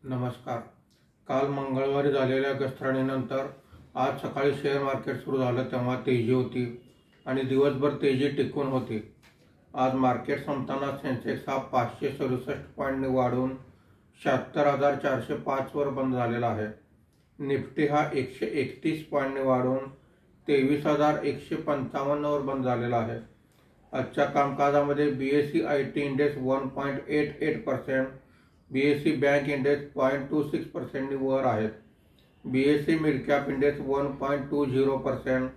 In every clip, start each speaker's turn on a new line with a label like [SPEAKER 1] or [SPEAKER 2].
[SPEAKER 1] नमस्कार. काल मंगळवारी झालेल्या घसरणीनंतर आज सकाळी शेअर मार्केट सुरू झालं तेव्हा तेजी होती आणि दिवसभर तेजी टिकून होती. आज मार्केट संपताना सेन्सेक्स हा 567 पॉईंटने वाढून 76,405 वर बंद झालेला आहे. निफ्टी हा 131 पॉईंटने वाढून 23,155 वर बंद झालेला आहे. आजच्या कामकाजामध्ये BSE IT index 1.88%, BSE bank index 0.26% वर आहेत. BSE मिड कॅप इंडेक्स 1.20%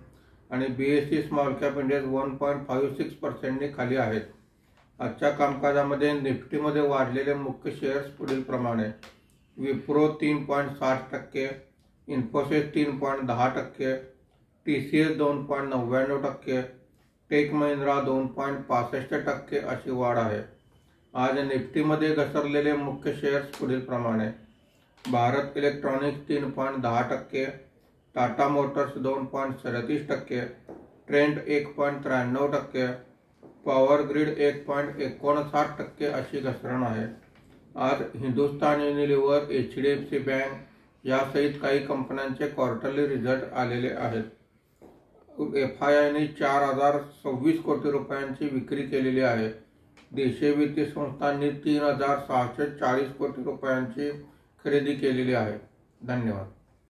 [SPEAKER 1] आणि BSE स्मॉल कॅप इंडेक्स 1.56% खाली आहेत. आजच्या कामकाजामध्ये निफ्टीमध्ये वाढलेले मुख्य शेअर्स पुढील प्रमाणे: विप्रो 3.60%, इन्फोसिस 3.10%, TCS 2.99%, टेक महिंद्रा 2.65% अशी वाढ आहे. आज निफ्टीमध्ये घसरलेले मुख्य शेअर्स पुढील प्रमाणे: Bharat electronics 3.10%, Tata Motors 2.37%, trend 1.93%, power grid 1.59% अशी घसरण आहे. आज हिंदुस्तान युनिलिव्हर, HDFC बँक यासहित काही कंपन्यांचे क्वार्टरली रिझल्ट आलेले आहेत. FIIने 4,026 कोटी रुपयांची विक्री केलेली आहे. देशीय वित्तीय संस्थांनी 3,640 कोटी रुपयांची खरेदी केलेली आहे. धन्यवाद.